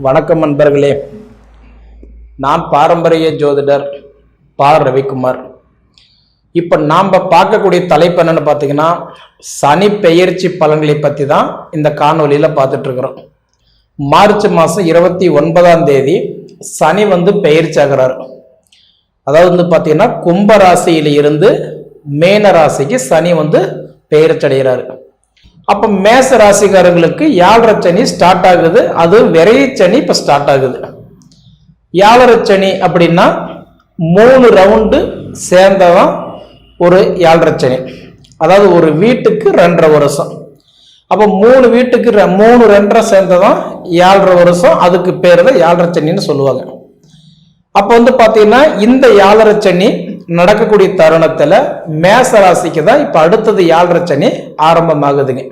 வணக்கம் நண்பர்களே, நான் பாரம்பரிய ஜோதிடர் பா. ரவிக்குமார். இப்போ நாம் பார்க்கக்கூடிய தலைப்பு என்னன்னு பார்த்தீங்கன்னா, சனி பெயர்ச்சி பலன்களை பற்றி தான் இந்த காணொலியில் பார்த்துட்டு இருக்கிறோம். மார்ச் மாதம் 29ஆம் தேதி சனி பெயர்ச்சி ஆகிறார். அதாவது பார்த்தீங்கன்னா கும்ப ராசியில இருந்து மேன ராசிக்கு சனி பெயர்ச்சி அடைகிறாரு. அப்போ மேச ராசிக்காரர்களுக்கு 7.5 சனி ஸ்டார்ட் ஆகுது. அது விரைய சனி இப்போ ஸ்டார்ட் ஆகுது. 7.5 சனி அப்படின்னா 3 ரவுண்டு சேர்ந்ததான் ஒரு 7.5 சனி. அதாவது ஒரு வீட்டுக்கு 2.5 வருஷம். அப்போ 3 வீட்டுக்கு 3 2.5 சேர்ந்ததான் 7.5 வருஷம். அதுக்கு பேர் தான் 7.5 சனின்னு சொல்லுவாங்க. அப்போ பார்த்தீங்கன்னா இந்த 7.5 சனி நடக்கக்கூடிய தருணத்துல மேச ராசிக்கு தான் இப்ப அடுத்தது 7.5 சனி ஆரம்பமாகுதுங்க.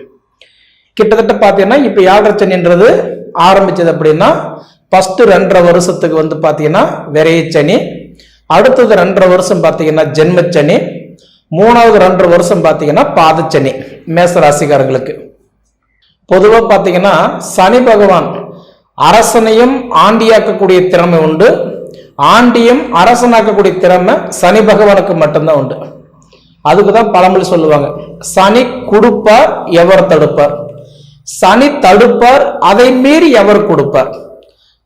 கிட்டத்தட்ட பாத்தீங்கன்னா இப்ப 7.5 சனின்றது ஆரம்பிச்சது அப்படின்னா ஃபர்ஸ்ட் 2.5 வருஷத்துக்கு பாத்தீங்கன்னா விரைய சனி, அடுத்தது 2.5 வருஷம் பாத்தீங்கன்னா ஜென்மச்சனி, 3வது 2.5 வருஷம் பாத்தீங்கன்னா பாதச்சனி. மேச ராசிக்காரங்களுக்கு பொதுவா பாத்தீங்கன்னா சனி பகவான் அரசனையும் ஆண்டியாக்கக்கூடிய திறமை உண்டு. ஆண்டியும் அரசனாக்கக்கூடிய திறமை சனி பகவானுக்கு மட்டும்தான் உண்டு. அதுக்குதான் பழமொழி சொல்லுவாங்க, சனி கொடுப்பார் எவர் தடுப்பார், சனி தடுப்பார் அதை மீறி எவர் கொடுப்பார்.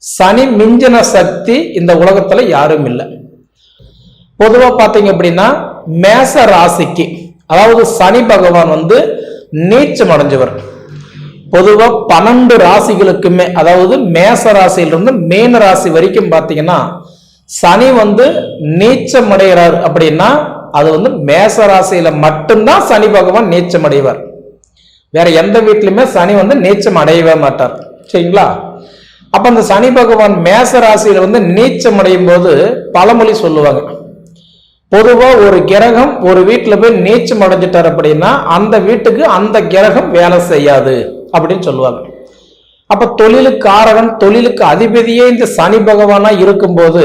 சனி மிஞ்சின சக்தி இந்த உலகத்துல யாரும் இல்லை. பொதுவா பாத்தீங்க அப்படின்னா மேச ராசிக்கு அதாவது சனி பகவான் நீச்சம் அடைஞ்சவர். பொதுவா 12 ராசிகளுக்குமே அதாவது மேச ராசியிலிருந்து மீன ராசி வரைக்கும் பாத்தீங்கன்னா சனி நீச்சம் அடைகிறார் அப்படின்னா அது மேச ராசியில மட்டும்தான் சனி பகவான் நீச்சம் அடைவார். வேற எந்த வீட்லயுமே சனி நீச்சம் அடையவே மாட்டார். சரிங்களா? அப்ப அந்த சனி பகவான் மேச ராசியில நீச்சம் அடையும் போது பழமொழி சொல்லுவாங்க. பொதுவா ஒரு கிரகம் ஒரு வீட்டுல போய் நீச்சம் அடைஞ்சிட்டார் அப்படின்னா அந்த வீட்டுக்கு அந்த கிரகம் வேலை செய்யாது அப்படின்னு சொல்லுவாங்க. அப்ப தொழிலுக்கு காரகன் தொழிலுக்கு அதிபதியே இந்த சனி பகவானா இருக்கும்போது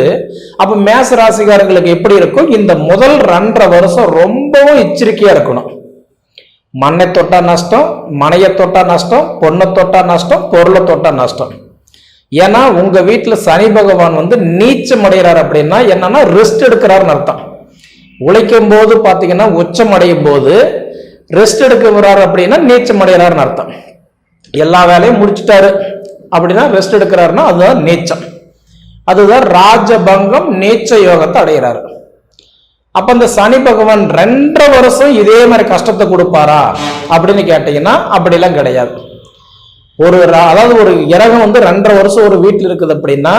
அப்ப மேச ராசிக்காரங்களுக்கு எப்படி இருக்கும்? இந்த முதல் 2.5 வருஷம் ரொம்பவும் எச்சரிக்கையா இருக்கணும். மண்ணை தொட்டா நஷ்டம், மனையை தொட்டா நஷ்டம், பொண்ணை தொட்டா நஷ்டம், பொருளை தொட்டா நஷ்டம். ஏன்னா உங்க வீட்டுல சனி பகவான் நீச்சம் அடைகிறார் அப்படின்னா என்னன்னா ரெஸ்ட் எடுக்கிறாருன்னு அர்த்தம். உழைக்கும் போது பாத்தீங்கன்னா உச்சம் அடையும் போது ரெஸ்ட் எடுக்க வர்றாரு அப்படின்னா நீச்சம் அடைகிறாருன்னு அர்த்தம். எல்லா வேலையும் முடிச்சுட்டாரு அப்படின்னா ரெஸ்ட் எடுக்கிறாருன்னா அதுதான் நீச்சம். அதுதான் ராஜபங்கம் நீச்ச யோகத்தை அடைகிறாரு. அப்ப இந்த சனி பகவான் 2.5 வருஷம் இதே மாதிரி கஷ்டத்தை கொடுப்பாரா அப்படின்னு கேட்டீங்கன்னா அப்படிலாம் கிடையாது. அதாவது ஒரு கிரகம் 2.5 வருஷம் ஒரு வீட்டில் இருக்குது அப்படின்னா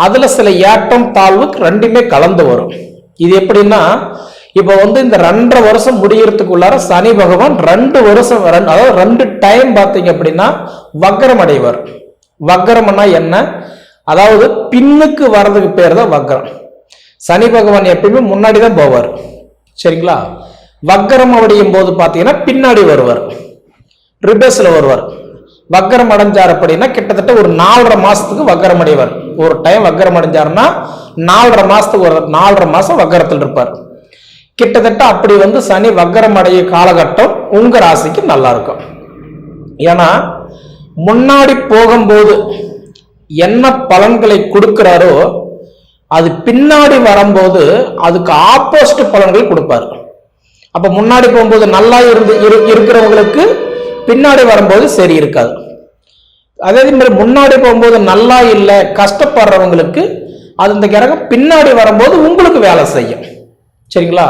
அதுல சில ஏற்றம் தாழ்வு ரெண்டுமே கலந்து வரும். இது எப்படின்னா இப்ப இந்த 2.5 வருஷம் முடியறதுக்குள்ளார சனி பகவான் 2 வருஷம் அதாவது 2 டைம் பாத்தீங்க அப்படின்னா வக்கரம் அடைவார். வக்கரம்னா என்ன? அதாவது பின்னுக்கு வர்றதுக்கு பேர் தான் வக்கரம். சனி பகவான் எப்பயுமே முன்னாடிதான் போவார். சரிங்களா? வக்கரம் அடையும் போது பாத்தீங்கன்னா பின்னாடி வருவார், ரிபேஸ்ல வருவார். வக்கரம் அடைஞ்சார் அப்படின்னா கிட்டத்தட்ட ஒரு 4.5 மாசத்துக்கு வக்கரம் அடைவார். ஒரு டைம் வக்கரம் அடைஞ்சாருன்னா 4.5 மாசத்துக்கு 4.5 மாசம் வக்கரத்தில் இருப்பார். கிட்டத்தட்ட அப்படி சனி வக்கரம் அடைய காலகட்டம் உங்க ராசிக்கு நல்லா இருக்கும். ஏன்னா முன்னாடி போகும்போது என்ன பலன்களை கொடுக்கிறாரோ அது பின்னாடி வரும்போது அதுக்கு ஆப்போசிட் பலன்கள் கொடுப்பாரு. அப்ப முன்னாடி போகும்போது நல்லா இருக்கிறவங்களுக்கு பின்னாடி வரும்போது சரி இருக்காது. அதே மாதிரி முன்னாடி போகும்போது நல்லா இல்லை கஷ்டப்படுறவங்களுக்கு அது இந்த கிரகம் பின்னாடி வரும்போது உங்களுக்கு வேலை செய்யும். சரிங்களா?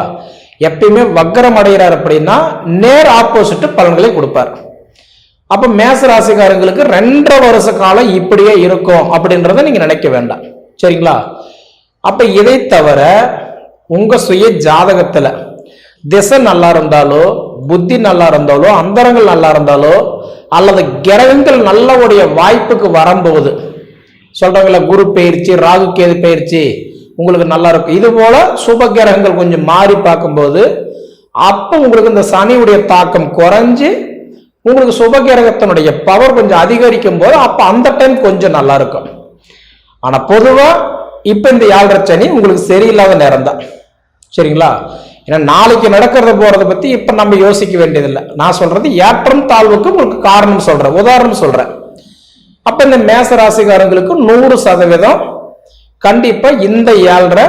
எப்பயுமே வக்கரம் அடைகிறார் அப்படின்னா நேர் ஆப்போசிட் பலன்களை கொடுப்பார். அப்ப மேச ராசிக்காரங்களுக்கு 2.5 வருஷ காலம் இப்படியே இருக்கும் அப்படின்றத நீங்க நினைக்க வேண்டாம். சரிங்களா? அப்ப இதை தவிர உங்க சுய ஜாதகத்துல திசை நல்லா இருந்தாலோ புத்தி நல்லா இருந்தாலோ அந்தரங்கள் நல்லா இருந்தாலோ அல்லது கிரகங்கள் நல்லவுடைய வாய்ப்புக்கு வரும்போது சொல்றாங்கல்ல, குரு பயிற்சி ராகு கேது பயிற்சி உங்களுக்கு நல்லா இருக்கும். இது போல சுப கிரகங்கள் கொஞ்சம் மாறி பார்க்கும்போது அப்ப உங்களுக்கு இந்த சனியுடைய தாக்கம் குறைஞ்சு உங்களுக்கு சுப கிரகத்தினுடைய பவர் கொஞ்சம் அதிகரிக்கும் போது அப்ப அந்த டைம் கொஞ்சம் நல்லா இருக்கும். ஆனா பொதுவா இப்ப இந்த 7.5 சனி உங்களுக்கு சரியில்லாத நேரம் தான். சரிங்களா? ஏன்னா நாளைக்கு நடக்கிறத போறதை பத்தி இப்ப நம்ம யோசிக்க வேண்டியதில்லை. நான் சொல்றது ஏற்றம் தாழ்வுக்கு உங்களுக்கு காரணம் சொல்றேன், உதாரணம் சொல்றேன். அப்ப இந்த மேச ராசிக்காரங்களுக்கு 100% கண்டிப்பா இந்த 7.5,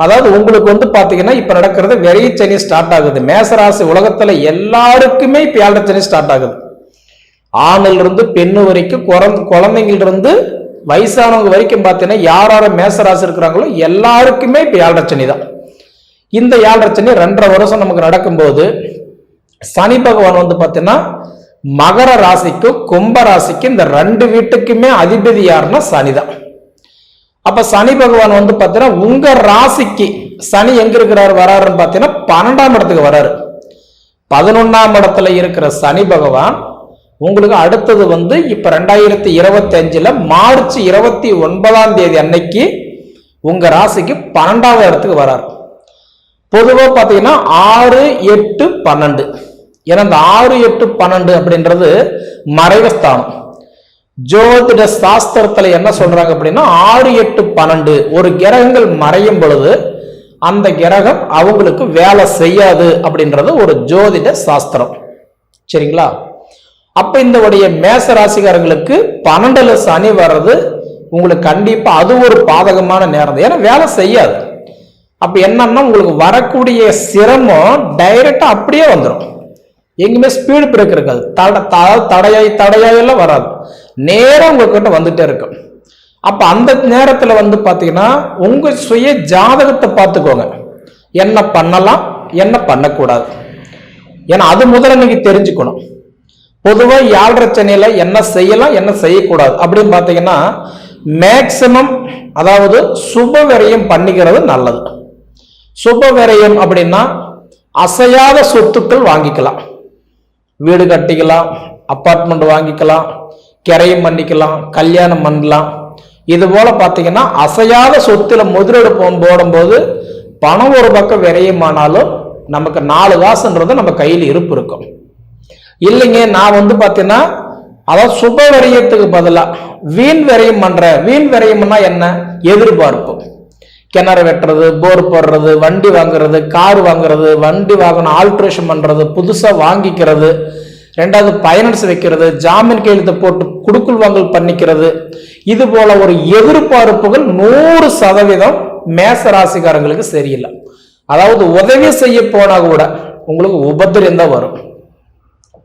அதாவது உங்களுக்கு பாத்தீங்கன்னா இப்ப நடக்கிறது வெறிய சனி ஸ்டார்ட் ஆகுது. மேசராசி உலகத்துல எல்லாருக்குமே இப்ப 7.5 சனி ஸ்டார்ட் ஆகுது. ஆணில் இருந்து பெண்ணு வரைக்கும், குழந்தைங்கள இருந்து வயசானவங்க வரைக்கும் பாத்தீங்கன்னா யார மேசராசி இருக்கிறாங்களோ எல்லாருக்குமே இப்ப 7.5 சனி தான். இந்த 7.5 சனி 2.5 வருஷம் நமக்கு நடக்கும்போது சனி பகவான் பாத்தீங்கன்னா மகர ராசிக்கும் கும்ப ராசிக்கும் இந்த 2 வீட்டுக்குமே அதிபதி யாருன்னா சனிதான். அப்ப சனி பகவான் பாத்தீங்கன்னா உங்க ராசிக்கு சனி எங்க இருக்கிறாரு வராருன்னு பாத்தீங்கன்னா 12ஆம் இடத்துக்கு வராரு. 11ஆம் இடத்துல இருக்கிற சனி பகவான் உங்களுக்கு அடுத்தது இப்ப 2025 மார்ச் 29ஆம் தேதி அன்னைக்கு உங்க ராசிக்கு 12ஆவது இடத்துக்கு வராரு. பொதுவா பாத்தீங்கன்னா 6, 8, 12. ஏன்னா இந்த 6, 8, 12 அப்படின்றது மறைவஸ்தானம். ஜோதிட சாஸ்திரத்துல என்ன சொல்றாங்க அப்படின்னா 6, 8, 12 ஒரு கிரகங்கள் மறையும் பொழுது அந்த கிரகம் அவங்களுக்கு வேலை செய்யாது அப்படின்றது ஒரு ஜோதிட சாஸ்திரம். சரிங்களா? அப்ப இந்த மேச ராசிக்காரங்களுக்கு 12ல சனி வர்றது உங்களுக்கு கண்டிப்பா அது ஒரு பாதகமான நேரம். ஏன்னா வேலை செய்யாது. அப்ப என்னன்னா உங்களுக்கு வரக்கூடிய சிரமம் டைரக்டா அப்படியே வந்துடும். எங்குமே ஸ்பீடு பிரேக் இருக்காது. தடையாயெல்லாம் வராது. நேரம் உங்ககிட்ட வந்துட்டே இருக்கும். அப்ப அந்த நேரத்துல பாத்தீங்கன்னா உங்க சுய ஜாதகத்தை பார்த்துக்கோங்க. என்ன பண்ணலாம், என்ன பண்ணக்கூடாது. ஏன்னா அது முதல்ல நீங்க தெரிஞ்சுக்கணும். பொதுவா 7.5 சனியில என்ன செய்யலாம், என்ன செய்யக்கூடாது அப்படின்னு பாத்தீங்கன்னா மேக்சிமம் அதாவது சுப விரயம் பண்ணிக்கிறது நல்லது. சுப விரயம் அப்படின்னா அசையாத சொத்துக்கள் வாங்கிக்கலாம். வீடு கட்டிக்கலாம், அப்பார்ட்மெண்ட் வாங்கிக்கலாம், கிரையம் பண்ணிக்கலாம், கல்யாணம் பண்ணலாம். இது போல பாத்தீங்கன்னா அசையாத சொத்துல முதலீடு போடும்போது பணம் ஒரு பக்கம் விரயமானாலும் நமக்கு 4 காசுன்றது நம்ம கையில் இருப்பு இருக்கும். இல்லைங்க நான் பாத்தீங்கன்னா அதாவது சுப விரயத்துக்கு பதிலா வீண் விரயம் பண்ற. வீண் விரயம்னா என்ன? எதிர்பார்ப்பு. கிணறு வெட்டுறது, போர் போடுறது, வண்டி வாங்குறது, கார் வாங்குறது, வண்டி வாங்கணும் ஆல்ட்ரேஷன் பண்றது, புதுசா வாங்கிக்கிறது, 2வது பைனான்ஸ் வைக்கிறது, ஜாமீன் கையெழுத்து போட்டு குடுக்குள் வாங்கல் பண்ணிக்கிறது. இது போல ஒரு எதிர்பார்ப்புகள் 100% மேச ராசிக்காரங்களுக்கு சரியில்லை. அதாவது உதவி செய்ய போனா கூட உங்களுக்கு உபத்திரம் தான் வரும்.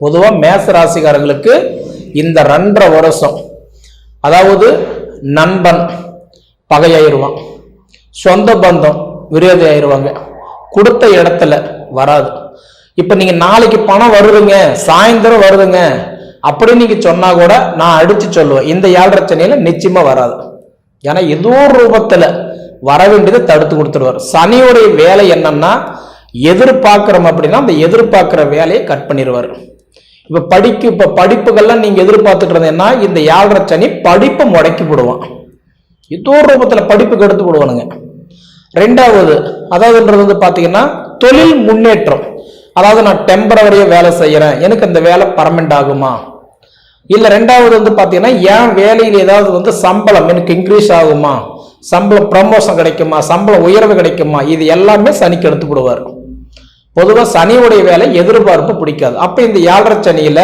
பொதுவா மேச ராசிக்காரங்களுக்கு இந்த 2.5 வருஷம் அதாவது நண்பன் பகையாயிருவான், சொந்த பந்தம் விரோதி ஆயிருவாங்க, கொடுத்த இடத்துல வராது. இப்ப நீங்க நாளைக்கு பணம் வருதுங்க, சாயந்தரம் வருதுங்க அப்படின்னு நீங்க சொன்னா கூட நான் அடிச்சு சொல்லுவேன் இந்த 7.5 சனியில நிச்சயமா வராது. ஏன்னா ஏதோ ஒரு ரூபத்துல வர வேண்டியதை தடுத்து கொடுத்துருவார். சனியுடைய வேலை என்னன்னா எதிர்பார்க்கிறோம் அப்படின்னா அந்த எதிர்பார்க்கிற வேலையை கட் பண்ணிடுவார். இப்ப படிப்புகள்லாம் நீங்க எதிர்பார்த்துட்டு இருந்தீங்கன்னா இந்த 7.5 சனி படிப்பை முடக்கி போடுவான். ஏதோ ஒரு ரூபத்துல படிப்புக்கு எடுத்து போடுவானுங்க. 2வது அதாவது பாத்தீங்கன்னா தொழில் முன்னேற்றம். அதாவது நான் டெம்பரவரியா வேலை செய்யறேன், எனக்கு அந்த வேலை பர்மனெண்ட் ஆகுமா? இல்ல 2வது பாத்தீங்கன்னா என் வேலையில் ஏதாவது சம்பளம் எனக்கு இன்க்ரீஸ் ஆகுமா, சம்பளம் ப்ரமோஷன் கிடைக்குமா, சம்பளம் உயர்வு கிடைக்குமா? இது எல்லாமே சனிக்கு எடுத்து போடுவார். பொதுவா சனியுடைய வேலை எதிர்பார்ப்பு பிடிக்காது. அப்ப இந்த 7.5 சனியில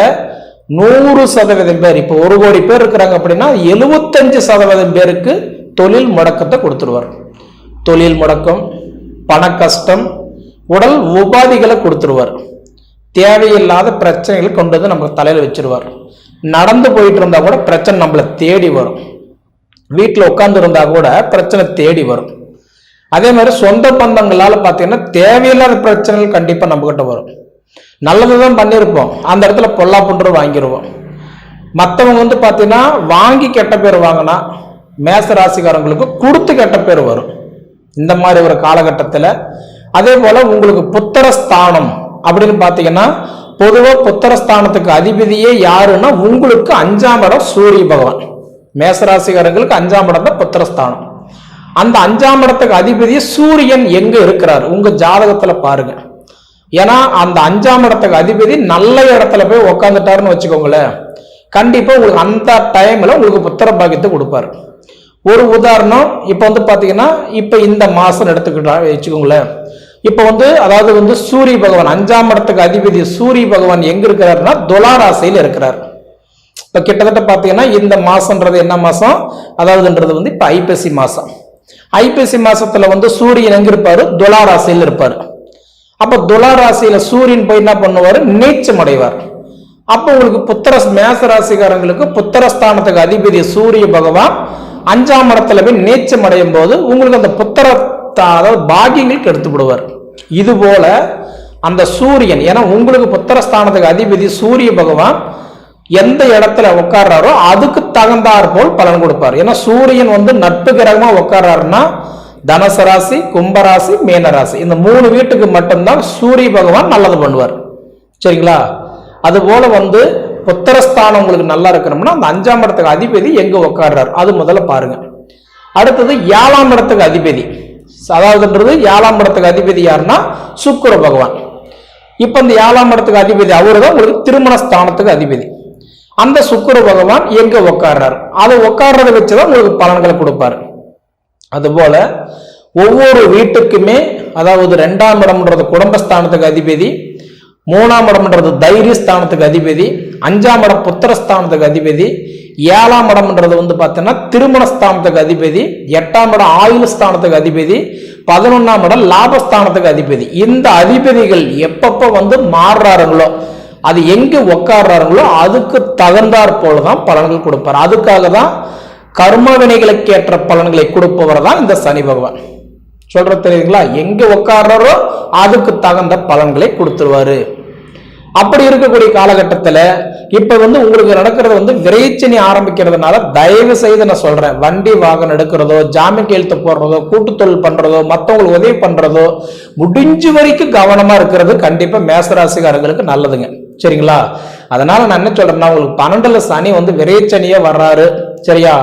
100% பேர், இப்ப 1 கோடி பேர் இருக்கிறாங்க அப்படின்னா 75% பேருக்கு தொழில் முடக்கத்தை கொடுத்துருவார். தொழில் முடக்கம், பண கஷ்டம், உடல் உபாதிகளை கொடுத்துருவார். தேவையில்லாத பிரச்சனைகளை கொண்டு வந்து நம்ம தலையில வச்சிருவார். நடந்து போயிட்டு இருந்தா கூட பிரச்சனை நம்மளை தேடி வரும். வீட்டுல உட்கார்ந்து இருந்தா கூட பிரச்சனை தேடி வரும். அதே மாதிரி சொந்த பந்தங்களால பாத்தீங்கன்னா தேவையில்லாத பிரச்சனைகள் கண்டிப்பா நம்ம கிட்ட வரும். நல்லதுதான் பண்ணியிருப்போம், அந்த இடத்துல பொல்லா புன்று வாங்கிடுவோம். மற்றவங்க பாத்தீங்கன்னா வாங்கி கெட்ட பேர் வாங்கினா மேச ராசிக்காரங்களுக்கு கொடுத்து கெட்ட பேர் வரும் இந்த மாதிரி ஒரு காலகட்டத்துல. அதே போல உங்களுக்கு புத்திரஸ்தானம் அப்படின்னு பாத்தீங்கன்னா பொதுவா புத்திரஸ்தானத்துக்கு அதிபதியே யாருன்னா உங்களுக்கு 5ஆம் இடம் சூரிய பகவான். மேசராசிக்காரங்களுக்கு 5ஆம் இடம் தான் புத்திரஸ்தானம். அந்த 5ஆம் இடத்துக்கு அதிபதி சூரியன் எங்க இருக்கிறார் உங்க ஜாதகத்துல பாருங்க. ஏன்னா அந்த 5ஆம் இடத்துக்கு அதிபதி நல்ல இடத்துல போய் உக்காந்துட்டாருன்னு வச்சுக்கோங்களேன், கண்டிப்பா உங்களுக்கு அந்த டைம்ல உங்களுக்கு புத்திர பாக்கியத்தை கொடுப்பாரு. ஒரு உதாரணம் இப்ப பாத்தீங்கன்னா இப்ப இந்த மாசம் எடுத்துக்கிட்டா வச்சுக்கோங்களேன். இப்ப அதாவது சூரிய பகவான் 5ஆம் இடத்துக்கு அதிபதி சூரிய பகவான் எங்க இருக்கிறாருன்னா துலா ராசியில இருக்கிறார். இப்போ கிட்டத்தட்ட பார்த்தீங்கன்னா இந்த மாசம்ன்றது என்ன மாசம், அதாவதுன்றது வந்து இப்போ ஐப்பசி மாசம். ஐப்பசி மாசத்துல வந்து சூரியன் எங்க இருப்பாரு, துலா ராசியில் இருப்பாரு. அப்ப துலா ராசியில சூரியன் போய் என்ன பண்ணுவாரு, நீச்சம் அடைவார். அப்ப உங்களுக்கு மேச ராசிக்காரங்களுக்கு புத்திரஸ்தானத்துக்கு அதிபதி சூரிய பகவான் 5ஆம் இடத்துல போய் நீச்சம் அடையும் போது உங்களுக்கு அந்த அதாவது பாக்கியங்களுக்கு எடுத்து விடுவார். இது போல அந்த சூரியன், ஏன்னா உங்களுக்கு புத்திரஸ்தானத்துக்கு அதிபதி சூரிய பகவான் எந்த இடத்துல உட்கார்றாரோ அதுக்கு தகுந்தாற் போல் பலன் கொடுப்பார். ஏன்னா சூரியன் வந்து நட்பு கிரகமா உட்கார்றாருன்னா தனுசு ராசி, கும்பராசி, மீனராசி இந்த 3 வீட்டுக்கு மட்டும்தான் சூரிய பகவான் நல்லது பண்ணுவார். சரிங்களா? அது போல வந்து புத்திரஸ்தானம் உங்களுக்கு நல்லா இருக்கணும்னா அந்த 5ஆம் இடத்துக்கு அதிபதி எங்க உட்கார்றாரு அது முதல்ல பாருங்க. அடுத்தது 7ஆம் இடத்துக்கு அதிபதி, அதாவதுன்றது 7ஆம் இடத்துக்கு அதிபதி யாருன்னா சுக்கிர பகவான். இப்ப இந்த 7ஆம் இடத்துக்கு அதிபதி அவரு தான் உங்களுக்கு திருமண ஸ்தானத்துக்கு அதிபதி. அந்த சுக்கிர பகவான் எங்க உட்கார்றாரு அதை உட்கார்றத வச்சுதான் உங்களுக்கு பலன்களை கொடுப்பாரு. அதுபோல ஒவ்வொரு வீட்டுக்குமே, அதாவது 2ஆம் இடம்ன்றது குடும்பஸ்தானத்துக்கு அதிபதி, 3ஆம் இடம்ன்றது தைரியஸ்தானத்துக்கு அதிபதி, 5ஆம் இடம் புத்திரஸ்தானத்துக்கு அதிபதி, 7ஆம் இடம்ன்றது வந்து பார்த்தீங்கன்னா திருமணஸ்தானத்துக்கு அதிபதி, 8ஆம் இடம் ஆயுள் ஸ்தானத்துக்கு அதிபதி, 11ஆம் இடம் லாபஸ்தானத்துக்கு அதிபதி. இந்த அதிபதிகள் எப்பப்ப வந்து மாறுறாருங்களோ, அது எங்க உட்கார்றாருங்களோ அதுக்கு தகுந்தாற் போலதான் பலன்கள் கொடுப்பார். அதுக்காக தான் கர்ம வினைகளுக்கு ஏற்ற பலன்களை கொடுப்பவர் தான் இந்த சனி பகவான். சொல்ற தெரியுங்களா? எங்க உட்கார்றாரோ அதுக்கு தகுந்த பலன்களை கொடுத்துருவாரு. அப்படி இருக்கக்கூடிய காலகட்டத்துல இப்ப வந்து உங்களுக்கு நடக்கிறது வந்து விரைச்சனி ஆரம்பிக்கிறதுனால தயவு செய்து நான் சொல்றேன், வண்டி வாகனம் எடுக்கிறதோ, ஜாமீன் கையெழுத்து போடுறதோ, கூட்டு தொழில் பண்றதோ, மற்றவங்களுக்கு உதவி பண்றதோ முடிஞ்ச வரைக்கும் கவனமா இருக்கிறது கண்டிப்பா மேசராசிக்காரங்களுக்கு நல்லதுங்க. சரிங்களா? அதனால நான் என்ன சொல்றேன்னா, உங்களுக்கு 12ல சனி வந்து விரைச்சனியே வர்றாரு. சரியா?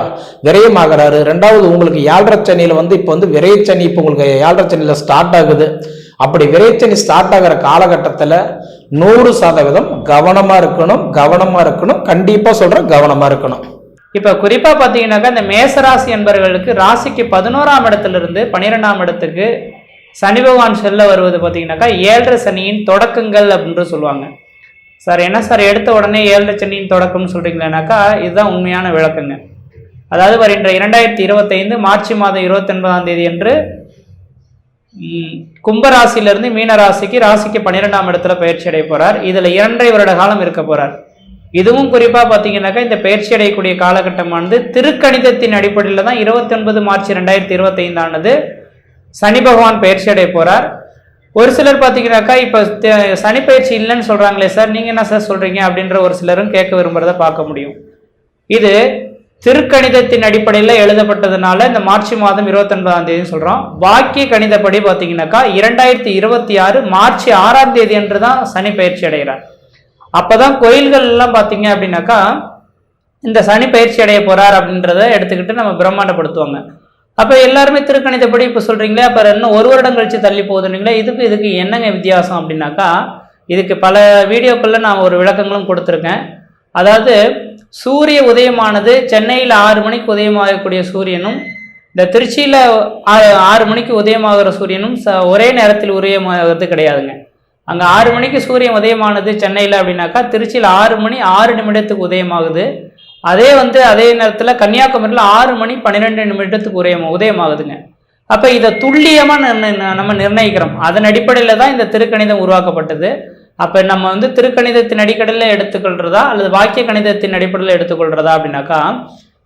விரயமாகறாரு. 2வது உங்களுக்கு 7.5 சனியில வந்து இப்ப வந்து விரைச்சனி இப்ப உங்களுக்கு 7.5 சனியில ஸ்டார்ட் ஆகுது. அப்படி விரைச்சனி ஸ்டார்ட் ஆகிற காலகட்டத்துல 100% கவனமா இருக்கணும். கண்டிப்பா சொல்றேன், கவனமா இருக்கணும். இப்ப குறிப்பா பாத்தீங்கன்னாக்கா இந்த மேசராசி என்பவர்களுக்கு ராசிக்கு 11ஆம் இடத்துல இருந்து 12ஆம் இடத்துக்கு சனி பகவான் செல்ல வருவது பாத்தீங்கன்னாக்கா 7.5 சனியின் தொடக்கங்கள் அப்படின்னு சொல்லுவாங்க. சார் என்ன சார் எடுத்த உடனே 7.5 சனியின் தொடக்கம்னு சொல்றீங்களானாக்கா இதுதான் உண்மையான விளக்கங்க. அதாவது வருகின்ற 2025 மார்ச் மாதம் 29ஆம் தேதி அன்று கும்பராசியிலிருந்து மீனராசிக்கு 12ஆம் இடத்துல பயிற்சி அடைய போறார். இதுல 2.5 வருட காலம் இருக்க போறார். இதுவும் குறிப்பா பாத்தீங்கன்னாக்கா இந்த பயிற்சி அடையக்கூடிய காலகட்டமானது திருக்கணிதத்தின் அடிப்படையில தான் 29 மார்ச் 2025 ஆனது சனி பகவான் பயிற்சி அடைய போறார். ஒரு சிலர் பாத்தீங்கன்னாக்கா இப்ப சனி பயிற்சி இல்லைன்னு சொல்றாங்களே சார், நீங்க என்ன சார் சொல்றீங்க அப்படின்ற ஒரு சிலரும் கேட்க விரும்புறத பார்க்க முடியும். இது திருக்கணிதத்தின் அடிப்படையில் எழுதப்பட்டதுனால இந்த மார்ச் மாதம் 29ஆம் தேதி சொல்றோம். வாக்கிய கணிதப்படி பாத்தீங்கன்னாக்கா 2026 மார்ச் 6ஆம் தேதி அன்று தான் சனி பயிற்சி அடைகிறார். அப்பதான் கோயில்கள் எல்லாம் பாத்தீங்க அப்படின்னாக்கா இந்த சனி பயிற்சி அடைய போறார் அப்படின்றத எடுத்துக்கிட்டு நம்ம பிரம்மாண்டப்படுத்துவாங்க. அப்ப எல்லாருமே திருக்கணிதப்படி இப்ப சொல்றீங்களே, அப்ப இன்னும் 1 வருடம் கழிச்சு தள்ளி போகுதுங்களே, இதுக்கு என்னங்க வித்தியாசம் அப்படின்னாக்கா இதுக்கு பல வீடியோக்கள்ல நான் ஒரு விளக்கங்களும் கொடுத்துருக்கேன். அதாவது சூரிய உதயமானது சென்னையில் 6 மணிக்கு உதயமாகக்கூடிய சூரியனும் இந்த திருச்சியில 6 மணிக்கு உதயமாகிற சூரியனும் ஒரே நேரத்தில் உதயமாகிறது கிடையாதுங்க. அங்க 6 மணிக்கு சூரியன் உதயமானது சென்னையில் அப்படின்னாக்கா திருச்சியில் 6 மணி 6 நிமிடத்துக்கு உதயமாகுது. அதே நேரத்துல கன்னியாகுமரியில் 6 மணி 12 நிமிடத்துக்கு உதயமாகுதுங்க. அப்ப இதை துல்லியமா நம்ம நிர்ணயிக்கிறோம். அதன் அடிப்படையில தான் இந்த திருக்கணிதம் உருவாக்கப்பட்டது. அப்ப நம்ம திருக்கணிதத்தின் அடிப்படையில் எடுத்துக்கொள்றதா அல்லது வாக்கிய கணிதத்தின் அடிப்படையில் எடுத்துக்கொள்றதா அப்படின்னாக்கா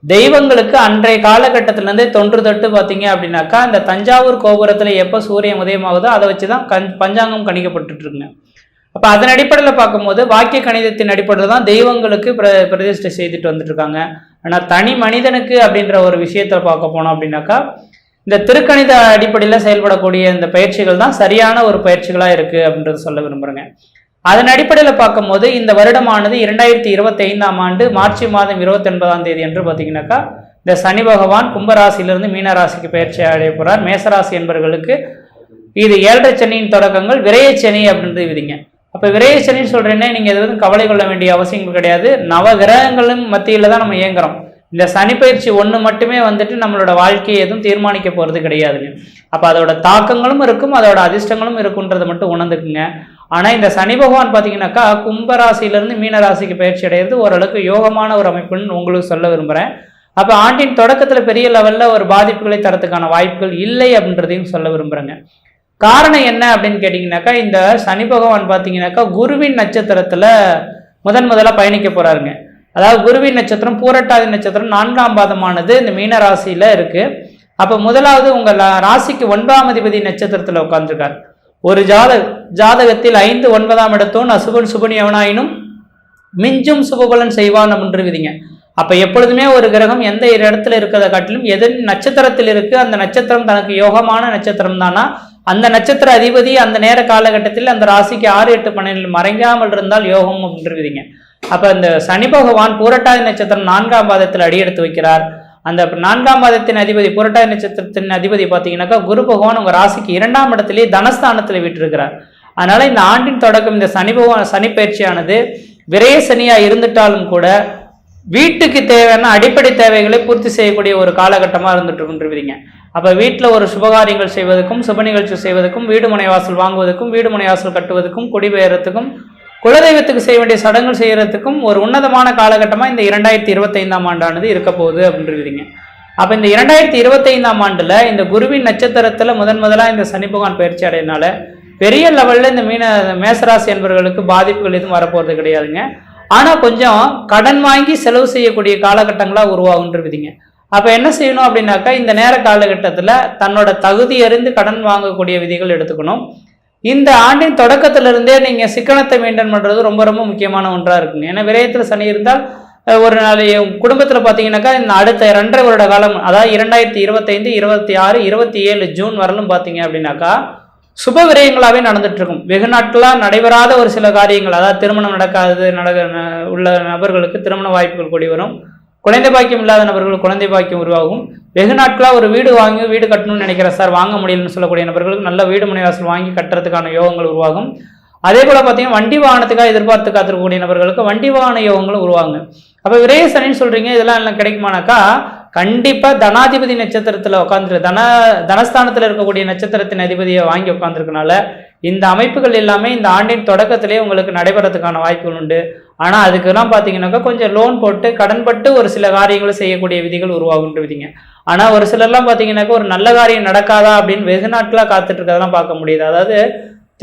தெய்வங்களுக்கு அன்றைய காலகட்டத்திலிருந்தே தொன்று தொட்டு பார்த்தீங்க அப்படின்னாக்கா இந்த தஞ்சாவூர் கோபுரத்துல எப்ப சூரியன் உதயமாகுதோ அதை வச்சுதான் பஞ்சாங்கம் கணிக்கப்பட்டு இருக்குங்க. அப்ப அதன் அடிப்படையில் பார்க்கும்போது வாக்கிய கணிதத்தின் அடிப்படையில் தான் தெய்வங்களுக்கு பிரதிஷ்டை செய்துட்டு வந்துட்டு இருக்காங்க. ஆனா தனி மனிதனுக்கு அப்படின்ற ஒரு விஷயத்த பார்க்க போனோம் அப்படின்னாக்கா இந்த திருக்கணித அடிப்படையில் செயல்படக்கூடிய இந்த பயிற்சிகள் தான் சரியான ஒரு பயிற்சிகளா இருக்கு அப்படின்றத சொல்ல விரும்புறேங்க. அதன் அடிப்படையில் பார்க்கும்போது இந்த வருடமானது 2025ஆம் ஆண்டு மார்ச் மாதம் 29ஆம் தேதி என்று பார்த்தீங்கன்னாக்கா இந்த சனி பகவான் கும்பராசியிலிருந்து மீனராசிக்கு பயிற்சி அடைய போறார். மேசராசி என்பவர்களுக்கு இது 7.5 சனியின் தொடக்கங்கள் விரையச்சனி அப்படின்றது விதிங்க. அப்ப விரையச்சனின்னு சொல்றேன்னே நீங்க எதுவும் கவலை கொள்ள வேண்டிய அவசியம் கிடையாது. நவ கிரகங்களும் மத்தியில தான் நம்ம இயங்குறோம். இந்த சனி பயிற்சி ஒன்று மட்டுமே நம்மளோட வாழ்க்கையை எதுவும் தீர்மானிக்க போறது கிடையாதுங்க. அப்ப அதோட தாக்கங்களும் இருக்கும், அதோட அதிர்ஷ்டங்களும் இருக்குன்றதை மட்டும் உணர்ந்துக்குங்க. ஆனால் இந்த சனி பகவான் பார்த்தீங்கன்னாக்கா கும்பராசியிலிருந்து மீன ராசிக்கு பயிற்சி அடைகிறது ஓரளவுக்கு யோகமான ஒரு அமைப்புன்னு உங்களுக்கு சொல்ல விரும்புகிறேன். அப்போ ஆண்டின் தொடக்கத்தில் பெரிய லெவலில் ஒரு பாதிப்புகளை தரத்துக்கான வாய்ப்புகள் இல்லை அப்படின்றதையும் சொல்ல விரும்புகிறேங்க. காரணம் என்ன அப்படின்னு கேட்டிங்கனாக்கா, இந்த சனி பகவான் பார்த்தீங்கன்னாக்கா குருவின் நட்சத்திரத்தில் முதலாக பயணிக்க போகிறாருங்க. அதாவது குருவின் நட்சத்திரம் பூரட்டாதி நட்சத்திரம் 4ஆம் பாதமானது இந்த மீன ராசியில் இருக்குது. அப்போ முதலாவது உங்கள் ராசிக்கு 9ஆம் அதிபதி நட்சத்திரத்தில் உட்கார்ந்துருக்கார். ஒரு ஜாதகத்தில் 5, 9ஆம் இடத்தோன் அசுபன் சுபனி எவனாயினும் மிஞ்சும் சுபபலன் செய்வான் அப்படின்ற விதிங்க. அப்போ எப்பொழுதுமே ஒரு கிரகம் எந்த இடத்துல இருக்கிறத காட்டிலும் எது நட்சத்திரத்தில் இருக்கு அந்த நட்சத்திரம் தனக்கு யோகமான நட்சத்திரம் தானா, அந்த நட்சத்திர அதிபதி அந்த நேர காலகட்டத்தில் அந்த ராசிக்கு 6, 8, 12 மறைஞ்சாமல் இருந்தால் யோகம் அப்படின்ற விதிங்க. அப்போ இந்த சனி பகவான் பூரட்டாதி நட்சத்திரம் 4ஆம் பாதத்தில் அடியெடுத்து வைக்கிறார். அந்த 4ஆம் பாதத்தின் அதிபதி பூரட்டாதி நட்சத்திரத்தின் அதிபதி பார்த்தீங்கன்னாக்கா குரு பகவான் உங்கள் ராசிக்கு 2ஆம் இடத்திலே தனஸ்தானத்தில் விட்டிருக்கிறார். அதனால இந்த ஆண்டின் தொடக்கம் இந்த சனி பயிற்சியானது விரைய சனியா இருந்துட்டாலும் கூட வீட்டுக்கு தேவையான அடிப்படை தேவைகளை பூர்த்தி செய்யக்கூடிய ஒரு காலகட்டமாக இருந்துட்டு இருக்கின்றீங்க. அப்போ வீட்டில் ஒரு சுபகாரியங்கள் செய்வதற்கும் சுப நிகழ்ச்சி செய்வதற்கும் வீடு மனை வாசல் வாங்குவதற்கும் வீடு மனை வாசல் கட்டுவதற்கும் குடிபெயர்றதுக்கும் குலதெய்வத்துக்கு செய்ய வேண்டிய சடங்குகள் செய்யறதுக்கும் ஒரு உன்னதமான காலகட்டமாக இந்த 2025ஆம் ஆண்டானது இருக்க போகுது அப்படின்றீங்க. அப்போ இந்த 2025ஆம் ஆண்டில் இந்த குருவின் நட்சத்திரத்தில் முதலாக இந்த சனி பகவான் பயிற்சி அடையினால பெரிய லெவலில் இந்த மேசராசி என்பவர்களுக்கு பாதிப்புகள் எதுவும் வரப்போகிறது கிடையாதுங்க. ஆனால் கொஞ்சம் கடன் வாங்கி செலவு செய்யக்கூடிய காலகட்டங்களாக உருவாகுன்றவிதிங்க. அப்போ என்ன செய்யணும் அப்படின்னாக்கா, இந்த நேர காலகட்டத்தில் தன்னோட தகுதி அறிந்து கடன் வாங்கக்கூடிய விதிகள் எடுத்துக்கணும். இந்த ஆண்டின் தொடக்கத்திலிருந்தே நீங்கள் சிக்கனத்தை மெயின்டைன் பண்ணுறது ரொம்ப ரொம்ப முக்கியமான ஒன்றாக இருக்குங்க. ஏன்னா விரயத்தில் சனி இருந்தால் ஒரு நாள் குடும்பத்தில் பார்த்தீங்கன்னாக்கா இந்த அடுத்த 2.5 வருட காலம், அதாவது 2025, 26, 27 ஜூன் வரலும் பார்த்தீங்க அப்படின்னாக்கா சுப விரயங்களாகவே நடந்துட்டு இருக்கும். வெகு நாட்களாக நடைபெறாத ஒரு சில காரியங்கள், அதாவது திருமணம் நடக்காதது உள்ள நபர்களுக்கு திருமண வாய்ப்புகள் கூடி வரும். குழந்தை பாக்கியம் இல்லாத நபர்களுக்கு குழந்தை பாக்கியம் உருவாகும். வெகு நாட்களாக ஒரு வீடு கட்டணும்னு நினைக்கிறேன் சார், வாங்க முடியலன்னு சொல்லக்கூடிய நபர்களுக்கு நல்ல வீடு மனை வாசல் வாங்கி கட்டுறதுக்கான யோகங்கள் உருவாகும். அதே போல் பார்த்தீங்கன்னா வண்டி வாகனத்துக்காக எதிர்பார்த்து காத்திருக்கக்கூடிய நபர்களுக்கு வண்டி வாகன யோகங்களும் உருவாங்க. அப்போ விரைய சனின்னு சொல்கிறீங்க, இதெல்லாம் எல்லாம் கிடைக்குமானாக்கா கண்டிப்பாக தனாதிபதி நட்சத்திரத்தில் உட்காந்துரு தனஸ்தானத்தில் இருக்கக்கூடிய நட்சத்திரத்தின் அதிபதியை வாங்கி உட்காந்துருக்கனால இந்த அமைப்புகள் எல்லாமே இந்த ஆண்டின் தொடக்கத்திலே உங்களுக்கு நடைபெறதுக்கான வாய்ப்புகள் உண்டு. ஆனால் அதுக்கெல்லாம் பார்த்தீங்கன்னாக்கா கொஞ்சம் லோன் போட்டு கடன்பட்டு ஒரு சில காரியங்களை செய்யக்கூடிய விதிகள் உருவாகுன்றவிதிங்க. ஆனால் ஒரு சிலர்லாம் பார்த்தீங்கன்னாக்கா ஒரு நல்ல காரியம் நடக்காதா அப்படின்னு வெகு நாட்களாக காத்துட்டு இருக்கதெல்லாம் பார்க்க முடியுது. அதாவது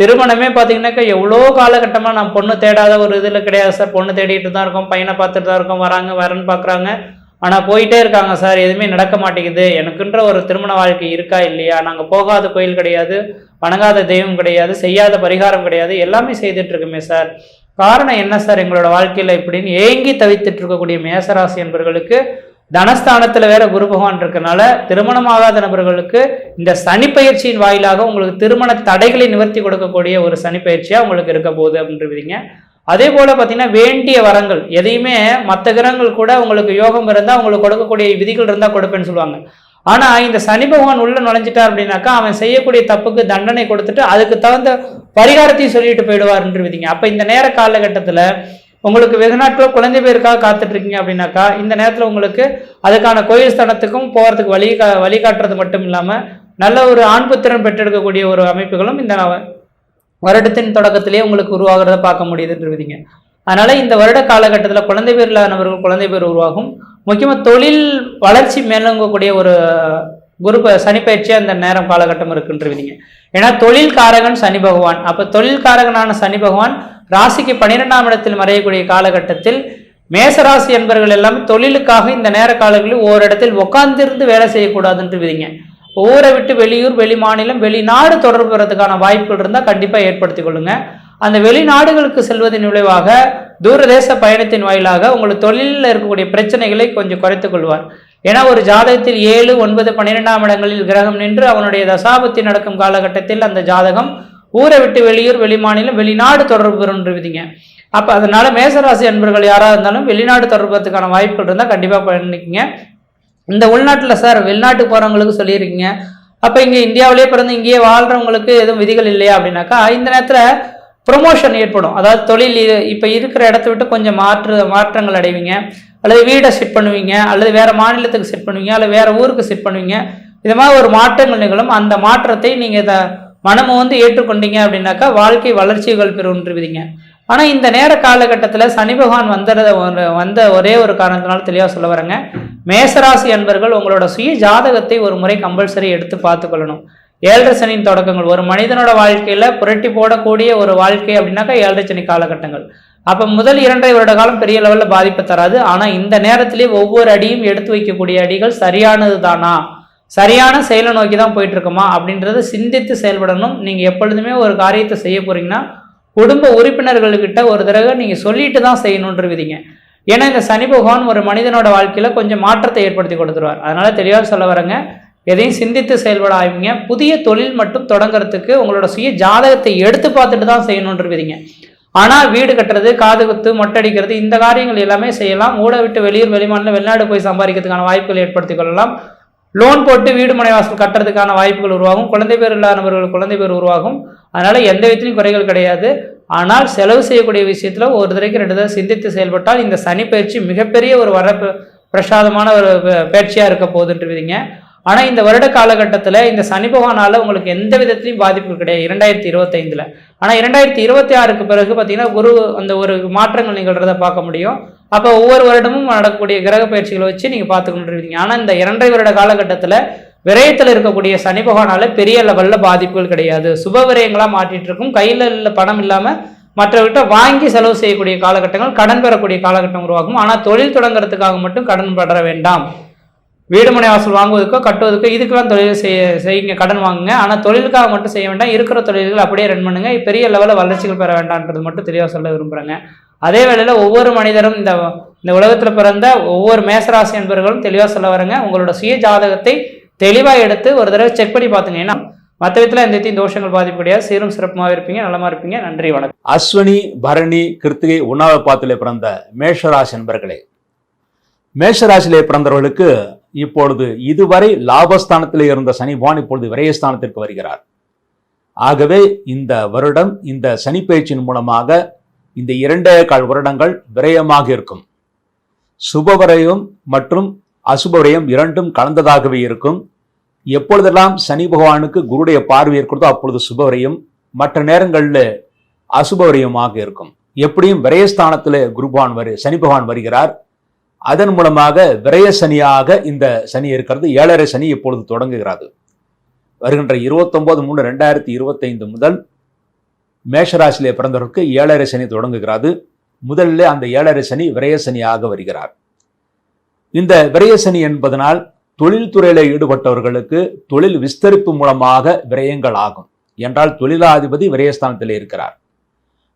திருமணமே பார்த்தீங்கன்னாக்கா எவ்வளோ காலகட்டமாக நான் பொண்ணு தேடாத ஒரு இதில் கிடையாது சார், பொண்ணு தேடிட்டு தான் இருக்கோம், பையனை பார்த்துட்டு தான் இருக்கோம், வரேன்னு பார்க்குறாங்க, ஆனால் போயிட்டே இருக்காங்க சார், எதுவுமே நடக்க மாட்டேங்குது, எனக்குன்ற ஒரு திருமண வாழ்க்கை இருக்கா இல்லையா, நாங்கள் போகாத கோயில் கிடையாது, வணங்காத தெய்வம் கிடையாது, செய்யாத பரிகாரம் கிடையாது, எல்லாமே செய்துட்டு இருக்குமே சார், காரணம் என்ன சார் எங்களோட வாழ்க்கையில் இப்படின்னு ஏங்கி தவித்துட்டு இருக்கக்கூடிய மேசராசி என்பவர்களுக்கு தனஸ்தானத்தில் வேற குரு பகவான் இருக்கனால திருமணமாகாத நபர்களுக்கு இந்த சனி பயிற்சியின் வாயிலாக உங்களுக்கு திருமண தடைகளை நிவர்த்தி கொடுக்கக்கூடிய ஒரு சனி பயிற்சியாக உங்களுக்கு இருக்க போகுது அப்படின்றீங்க. அதே போல் பார்த்தீங்கன்னா வேண்டிய வரங்கள் எதையுமே மற்ற கிரகங்கள் கூட உங்களுக்கு யோகம் இருந்தால் உங்களுக்கு கொடுக்கக்கூடிய விதிகள் இருந்தால் கொடுப்பேன்னு சொல்லுவாங்க. ஆனால் இந்த சனி பகவான் உள்ள நுழைஞ்சிட்டார் அப்படின்னாக்கா அவன் செய்யக்கூடிய தப்புக்கு தண்டனை கொடுத்துட்டு அதுக்கு தகுந்த பரிகாரத்தையும் சொல்லிட்டு போயிடுவார்ன்று விதிங்க. அப்போ இந்த நேர காலகட்டத்தில் உங்களுக்கு வெகு நாட்கள் குழந்தை பேருக்காக காத்துட்டு இருக்கீங்க அப்படின்னாக்கா இந்த நேரத்தில் உங்களுக்கு அதுக்கான கோயில் ஸ்தானத்துக்கும் போகிறதுக்கு வழிகாட்டுறது மட்டும் இல்லாமல் நல்ல ஒரு ஆண் புத்திரன் பெற்றெடுக்கக்கூடிய ஒரு அமைப்புகளும் இந்த வருடத்தின் தொடக்கத்திலேயே உங்களுக்கு உருவாகிறத பார்க்க முடியுதுன்றீங்க. அதனால இந்த வருட காலகட்டத்தில் குழந்தை பேர் இல்லாதவர்கள் குழந்தை பேர் உருவாகும். முக்கியமாக தொழில் வளர்ச்சி மேலோங்கக்கூடிய ஒரு சனி பயிற்சியாக இந்த நேரம் காலகட்டம் இருக்குன்றீங்க. ஏன்னா தொழில் காரகன் சனி பகவான். அப்போ தொழில் காரகனான சனி பகவான் ராசிக்கு 12ஆம் இடத்தில் மறையக்கூடிய காலகட்டத்தில் மேசராசி என்பவர்கள் எல்லாமே தொழிலுக்காக இந்த நேர காலங்களில் ஓரிடத்தில் உட்கார்ந்திருந்து வேலை செய்யக்கூடாதுன்றீங்க. ஊரை விட்டு வெளியூர், வெளி மாநிலம், வெளிநாடு தொடர்பு பெறதுக்கான வாய்ப்புகள் இருந்தால் கண்டிப்பாக ஏற்படுத்திக் கொள்ளுங்க. அந்த வெளிநாடுகளுக்கு செல்வதன் விளைவாக தூரதேச பயணத்தின் வாயிலாக உங்களுக்கு தொழிலில் இருக்கக்கூடிய பிரச்சனைகளை கொஞ்சம் குறைத்துக் கொள்வார். ஏன்னா ஒரு ஜாதகத்தில் 7, 9, 12ஆம் இடங்களில் கிரகம் நின்று அவனுடைய தசாபத்தி நடக்கும் காலகட்டத்தில் அந்த ஜாதகம் ஊரை விட்டு வெளியூர், வெளி மாநிலம், வெளிநாடு தொடர்பு பெறுன்றீங்க. அப்போ அதனால மேசராசி அன்பர்கள் யாராக இருந்தாலும் வெளிநாடு தொடர்புறதுக்கான வாய்ப்புகள் இருந்தால் கண்டிப்பாக பண்ணிக்கங்க. இந்த உள்நாட்டில் சார் வெளிநாட்டுக்கு போகிறவங்களுக்கு சொல்லியிருக்கீங்க, அப்போ இங்கே இந்தியாவிலே பிறந்து இங்கேயே வாழ்கிறவங்களுக்கு எதுவும் விதிகள் இல்லையா அப்படின்னாக்கா இந்த நேரத்தில் ப்ரொமோஷன் ஏற்படும். அதாவது தொழில் இப்போ இருக்கிற இடத்த விட்டு கொஞ்சம் மாற்றங்கள் அடைவீங்க, அல்லது வீடை செட் பண்ணுவீங்க, அல்லது வேறு மாநிலத்துக்கு செட் பண்ணுவீங்க, அல்லது வேறு ஊருக்கு செட் பண்ணுவீங்க. இது மாதிரி ஒரு மாற்றங்கள் நிகழும். அந்த மாற்றத்தை நீங்கள் இதை மனமும் வந்து ஏற்றுக்கொண்டீங்க அப்படின்னாக்கா வாழ்க்கை வளர்ச்சிகள் பெறுன்றுவீங்க. ஆனால் இந்த நேர காலகட்டத்தில் சனி பகவான் வந்த ஒரே ஒரு காரணத்தினால தெளிவாக சொல்ல வரேங்க, மேசராசி அன்பர்கள் உங்களோட சுய ஜாதகத்தை ஒரு முறை கம்பல்சரி எடுத்து பார்த்துக்கொள்ளணும். 7.5 சனியின் தொடக்கங்கள் ஒரு மனிதனோட வாழ்க்கையில புரட்டி போடக்கூடிய ஒரு வாழ்க்கை அப்படின்னாக்கா 7.5 சனி காலகட்டங்கள். அப்ப முதல் 2.5 வருட காலம் பெரிய லெவல்ல பாதிப்பை தராது. ஆனா இந்த நேரத்திலே ஒவ்வொரு அடியும் எடுத்து வைக்கக்கூடிய அடிகள் சரியானது தானா, சரியான செயலை நோக்கி தான் போயிட்டு இருக்குமா அப்படின்றத சிந்தித்து செயல்படணும். நீங்க எப்பொழுதுமே ஒரு காரியத்தை செய்ய போறீங்கன்னா குடும்ப உறுப்பினர்கள்கிட்ட ஒரு தடவை நீங்க சொல்லிட்டு தான் செய்யணுன்றவிதிங்க. ஏன்னா இந்த சனி பகவான் ஒரு மனிதனோட வாழ்க்கையில கொஞ்சம் மாற்றத்தை ஏற்படுத்தி கொடுத்துருவார். அதனால தெளிவாக சொல்ல வரேங்க, எதையும் சிந்தித்து செயல்பட ஆரம்பிங்க. புதிய தொழில் மட்டும் தொடங்குறதுக்கு உங்களோட சுய ஜாதகத்தை எடுத்து பார்த்துட்டு தான் செய்யணுன்றவிதிங்க. ஆனால் வீடு கட்டுறது, காது குத்து, மொட்டடிக்கிறது இந்த காரியங்கள் எல்லாமே செய்யலாம். ஊட விட்டு வெளியூர் வெளிமாநிலம் வெளிநாடு போய் சம்பாதிக்கிறதுக்கான வாய்ப்புகளை ஏற்படுத்தி கொள்ளலாம். லோன் போட்டு வீடு மனை வாசல் கட்டுறதுக்கான வாய்ப்புகள் உருவாகும். குழந்தை பேர் இல்லாதவர்கள் குழந்தை பேர் உருவாகும். அதனால எந்த விதத்திலையும் குறைகள் கிடையாது. ஆனால் செலவு செய்யக்கூடிய விஷயத்துல ஒரு தடவைக்கு 2 தடவை சிந்தித்து செயல்பட்டால் இந்த சனி பயிற்சி மிகப்பெரிய ஒரு பிரசாதமான ஒரு பயிற்சியா இருக்க போகுதுன்றீங்க. ஆனா இந்த வருட காலகட்டத்தில் இந்த சனி பகவானால உங்களுக்கு எந்த விதத்திலையும் பாதிப்பு கிடையாது 2025. ஆனா 2026க்கு பிறகு பார்த்தீங்கன்னா குரு அந்த ஒரு மாற்றங்கள் நிகழ்றதை பார்க்க முடியும். அப்போ ஒவ்வொரு வருடமும் நடக்கக்கூடிய கிரக பயிற்சிகளை வச்சு நீங்க பார்த்துக்கொண்டிருக்கீங்க. ஆனா இந்த 2.5 வருட காலகட்டத்தில் விரயத்தில் இருக்கக்கூடிய சனி பகவானால பெரிய லெவல்ல பாதிப்புகள் கிடையாது. சுப விரயங்களா மாற்றிட்டு இருக்கும். கையில பணம் இல்லாம மற்றவர்கிட்ட வாங்கி செலவு செய்யக்கூடிய காலகட்டங்கள், கடன் பெறக்கூடிய காலகட்டம் உருவாகும். ஆனால் தொழில் தொடங்குறதுக்காக மட்டும் கடன் பெற வேண்டாம். வீடு மனை வாசல் வாங்குவதற்கோ கட்டுவதற்கோ இதுக்கெல்லாம் தொழில் செய்யுங்க, கடன் வாங்குங்க. ஆனால் தொழிலுக்காக மட்டும் செய்ய வேண்டாம். இருக்கிற தொழில்கள் அப்படியே ரன் பண்ணுங்க. பெரிய லெவலில் வளர்ச்சிகள் பெற வேண்டாம்ன்றது மட்டும் தெளிவாக சொல்ல விரும்புகிறேங்க. அதே வேளையில் ஒவ்வொரு மனிதரும் இந்த உலகத்தில் பிறந்த ஒவ்வொரு மேசராசி என்பவர்களும் தெளிவாக சொல்ல வரங்க, உங்களோட சுய ஜாதகத்தை தெளிவாக எடுத்து ஒரு தடவை செக் பண்ணி பார்த்துங்க. ஏன்னா மற்ற விதத்தில் எந்த தோஷங்கள் பாதிப்பு கிடையாது. சீரும் சிறப்புமாக இருப்பீங்க, நலமா இருப்பீங்க. நன்றி, வணக்கம். அஸ்வினி, பரணி, கிருத்திகை, உண்ணாவ பாத்திலே பிறந்த மேஷராசி என்பர்களே, மேஷராசியிலே பிறந்தவர்களுக்கு இப்பொழுது இதுவரை லாபஸ்தானத்திலே இருந்த சனி பகவான் இப்பொழுது விரயஸ்தானத்திற்கு வருகிறார். ஆகவே இந்த வருடம் இந்த சனி பயிற்சியின் மூலமாக இந்த 2.25 வருடங்கள் விரயமாக இருக்கும். சுபவரயம் மற்றும் அசுபவரயம் இரண்டும் கலந்ததாகவே இருக்கும். எப்பொழுதெல்லாம் சனி பகவானுக்கு குருடைய பார்வை இருக்கிறதோ அப்பொழுது சுபவரையும், மற்ற நேரங்களில் அசுபவரையுமாக இருக்கும். எப்படியும் விரயஸ்தானத்தில் சனி பகவான் வருகிறார். அதன் மூலமாக விரய சனியாக இந்த சனி இருக்கிறது. 7.5 சனி இப்பொழுது தொடங்குகிறது. வருகின்ற 29/3/2025 முதல் மேஷராசியிலே பிறந்தவருக்கு 7.5 சனி தொடங்குகிறது. முதலில் அந்த 7.5 சனி விரய சனியாக வருகிறார். இந்த விரய சனி என்பதனால் தொழில்துறையில ஈடுபட்டவர்களுக்கு தொழில் விஸ்தரிப்பு மூலமாக விரயங்கள் ஆகும். என்றால் தொழிலாதிபதி விரயஸ்தானத்தில் இருக்கிறார்.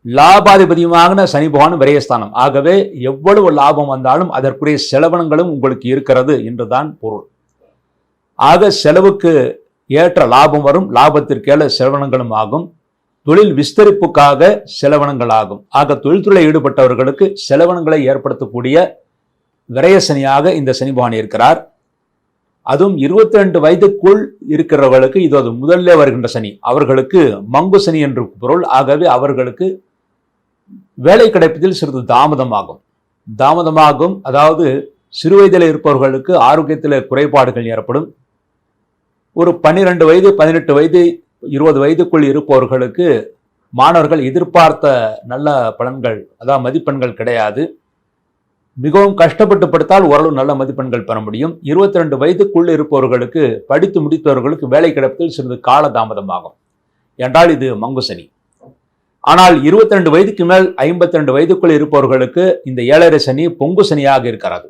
லாபாதிபதியுமான சனி பகவான் விரயஸ்தானம். ஆகவே எவ்வளவு லாபம் வந்தாலும் அதற்குரிய செலவினங்களும் உங்களுக்கு இருக்கிறது என்றுதான் பொருள். ஆக செலவுக்கு ஏற்ற லாபம் வரும், லாபத்திற்கேற்ற செலவினங்களும் ஆகும். தொழில் விஸ்தரிப்புக்காக செலவினங்கள் ஆகும். ஆக தொழில்துறையில் ஈடுபட்டவர்களுக்கு செலவினங்களை ஏற்படுத்தக்கூடிய விரயசனியாக இந்த சனி பகவான் இருக்கிறார். அதுவும் 22 வயதுக்குள் இருக்கிறவர்களுக்கு இது அது முதல்ல வருகின்ற சனி. அவர்களுக்கு மங்கு சனி என்று பொருள். ஆகவே அவர்களுக்கு வேலை கிடைப்பதில் சிறிது தாமதமாகும். அதாவது சிறு வயதில் இருப்பவர்களுக்கு ஆரோக்கியத்தில் குறைபாடுகள் ஏற்படும். ஒரு 12 வயது 18 வயது 20 வயதுக்குள் இருப்பவர்களுக்கு மாணவர்கள் எதிர்பார்த்த நல்ல பலன்கள், அதாவது மதிப்பெண்கள் கிடையாது. மிகவும் கஷ்டப்பட்டு படித்தால் ஓரளவு நல்ல மதிப்பெண்கள் பெற முடியும். 22 வயதுக்குள் இருப்பவர்களுக்கு, படித்து முடித்தவர்களுக்கு வேலை கிடைப்பதில் சிறிது கால தாமதமாகும். என்றால் இது மங்கு சனி. ஆனால் 22 வயதுக்கு மேல் 52 வயதுக்குள் இருப்பவர்களுக்கு இந்த 7.5 சனி பொங்கு சனியாக இருக்கிறது.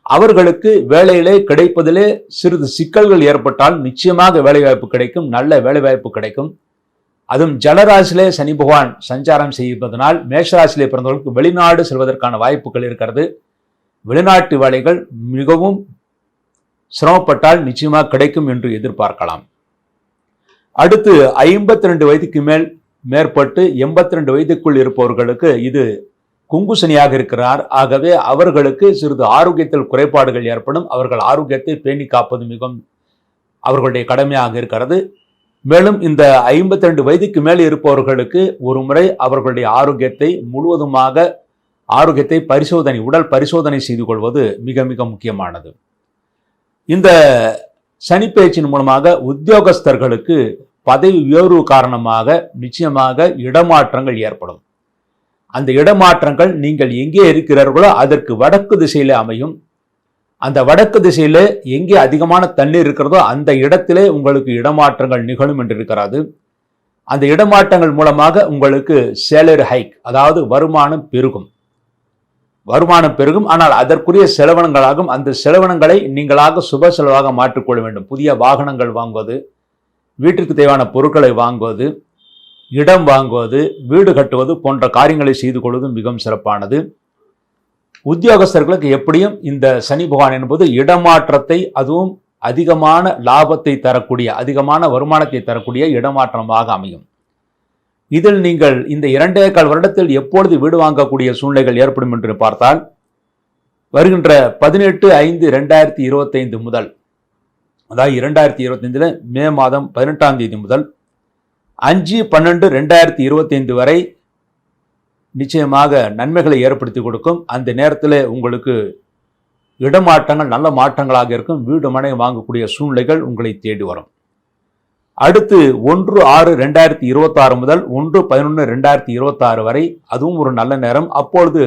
அவர்களுக்கு வேலையிலே கிடைப்பதிலே சிறிது சிக்கல்கள் ஏற்பட்டால் நிச்சயமாக வேலைவாய்ப்பு கிடைக்கும், நல்ல வேலைவாய்ப்பு கிடைக்கும். அதுவும் ஜலராசிலே சனி பகவான் சஞ்சாரம் செய்வதனால் மேஷராசிலே பிறந்தவர்களுக்கு வெளிநாடு செல்வதற்கான வாய்ப்புகள் இருக்கிறது. வெளிநாட்டு வேலைகள் மிகவும் சிரமப்பட்டால் நிச்சயமாக கிடைக்கும் என்று எதிர்பார்க்கலாம். அடுத்து 52 வயதுக்கு மேற்பட்டு 82 வயதுக்குள் இருப்பவர்களுக்கு இது குங்கு சனியாக இருக்கிறார். ஆகவே அவர்களுக்கு சிறிது ஆரோக்கியத்தில் குறைபாடுகள் ஏற்படும். அவர்கள் ஆரோக்கியத்தை பேணி காப்பது மிகவும் அவர்களுடைய கடமையாக இருக்கிறது. மேலும் இந்த 52 வயதுக்கு மேல் இருப்பவர்களுக்கு ஒரு முறை அவர்களுடைய ஆரோக்கியத்தை முழுவதுமாக உடல் பரிசோதனை செய்து கொள்வது மிக மிக முக்கியமானது. இந்த சனிப்பெயர்ச்சியின் மூலமாக உத்தியோகஸ்தர்களுக்கு பதவி உயர்வு காரணமாக நிச்சயமாக இடமாற்றங்கள் ஏற்படும். அந்த இடமாற்றங்கள் நீங்கள் எங்கே இருக்கிறார்களோ அதற்கு வடக்கு திசையிலே அமையும். அந்த வடக்கு திசையில எங்கே அதிகமான தண்ணீர் இருக்கிறதோ அந்த இடத்திலே உங்களுக்கு இடமாற்றங்கள் நிகழும் என்று இருக்கிறது. அந்த இடமாற்றங்கள் மூலமாக உங்களுக்கு சேலரி ஹைக், அதாவது வருமானம் பெருகும். ஆனால் அதற்குரிய செலவினங்களாகும். அந்த செலவினங்களை நீங்களாக சுப செலவாக மாற்றிக்கொள்ள வேண்டும். புதிய வாகனங்கள் வாங்குவது, வீட்டிற்கு தேவையான பொருட்களை வாங்குவது, இடம் வாங்குவது, வீடு கட்டுவது போன்ற காரியங்களை செய்து கொள்வது மிகவும் சிறப்பானது. உத்தியோகஸ்தர்களுக்கு எப்படியும் இந்த சனி பகவான் என்பது இடமாற்றத்தை, அதுவும் அதிகமான லாபத்தை தரக்கூடிய, அதிகமான வருமானத்தை தரக்கூடிய இடமாற்றமாக அமையும். இதில் நீங்கள் இந்த 2.25 வருடத்தில் எப்பொழுது வீடு வாங்கக்கூடிய சூழ்நிலைகள் ஏற்படும் என்று பார்த்தால், வருகின்ற 18/5/2025 முதல், அதாவது 2025 மே மாதம் 18ஆம் தேதி முதல் 5/12/2025 வரை நிச்சயமாக நன்மைகளை ஏற்படுத்தி கொடுக்கும். அந்த நேரத்தில் உங்களுக்கு இடமாற்றங்கள் நல்ல மாற்றங்களாக இருக்கும். வீடு மனை வாங்கக்கூடிய சூழ்நிலைகள் உங்களை தேடி வரும். அடுத்து 1/6/2026 முதல் 1/11/2026 வரை, அதுவும் ஒரு நல்ல நேரம். அப்பொழுது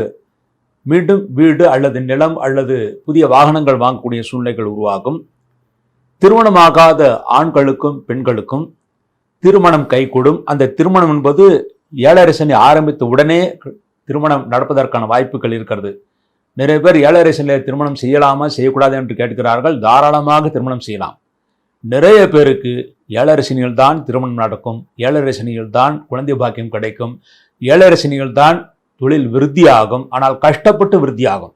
மீண்டும் வீடு அல்லது நிலம் அல்லது புதிய வாகனங்கள் வாங்கக்கூடிய சூழ்நிலைகள் உருவாகும். திருமணமாகாத ஆண்களுக்கும் பெண்களுக்கும் திருமணம் கைகூடும். அந்த திருமணம் என்பது 7.5 சனி ஆரம்பித்த உடனே திருமணம் நடப்பதற்கான வாய்ப்புகள் இருக்கிறது. நிறைய பேர் 7.5 சனியில் திருமணம் செய்யலாமா செய்யக்கூடாது என்று கேட்கிறார்கள். தாராளமாக திருமணம் செய்யலாம். நிறைய பேருக்கு 7.5 சனியில் தான் திருமணம் நடக்கும், 7.5 சனியில் தான் குழந்தை பாக்கியம் கிடைக்கும், 7.5 சனியில் தான் தொழில் விருத்தியாகும். ஆனால் கஷ்டப்பட்டு விருத்தியாகும்.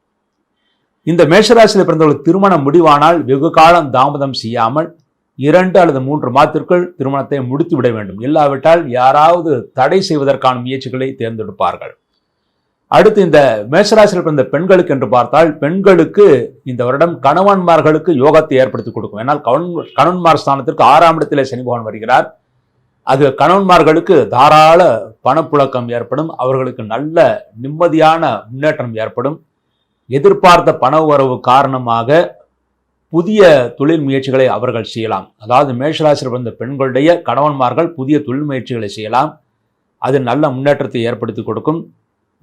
இந்த மேஷராசியில் பிறந்தவர்களுக்கு திருமணம் முடிவானால் வெகு காலம் தாமதம் செய்யாமல் 2 அல்லது 3 மாதத்திற்குள் திருமணத்தை முடித்து விட வேண்டும். இல்லாவிட்டால் யாராவது தடை செய்வதற்கான முயற்சிகளை தேர்ந்தெடுப்பார்கள். அடுத்து இந்த மேஷராசியில் பிறந்த பெண்களுக்கு என்று பார்த்தால், பெண்களுக்கு இந்த வருடம் கணவன்மார்களுக்கு யோகத்தை ஏற்படுத்தி கொடுக்கும். ஏன்னால் கணவன்மார் ஸ்தானத்திற்கு 6ஆம் இடத்திலே சனி பகவான் வருகிறார். அது கணவன்மார்களுக்கு தாராள பணப்புழக்கம் ஏற்படும். அவர்களுக்கு நல்ல நிம்மதியான முன்னேற்றம் ஏற்படும். எதிர்பார்த்த பண உறவு காரணமாக புதிய தொழில் முயற்சிகளை அவர்கள் செய்யலாம். அதாவது மேஷராசியில் பிறந்த பெண்களுடைய கணவன்மார்கள் புதிய தொழில் முயற்சிகளை செய்யலாம். அது நல்ல முன்னேற்றத்தை ஏற்படுத்தி கொடுக்கும்.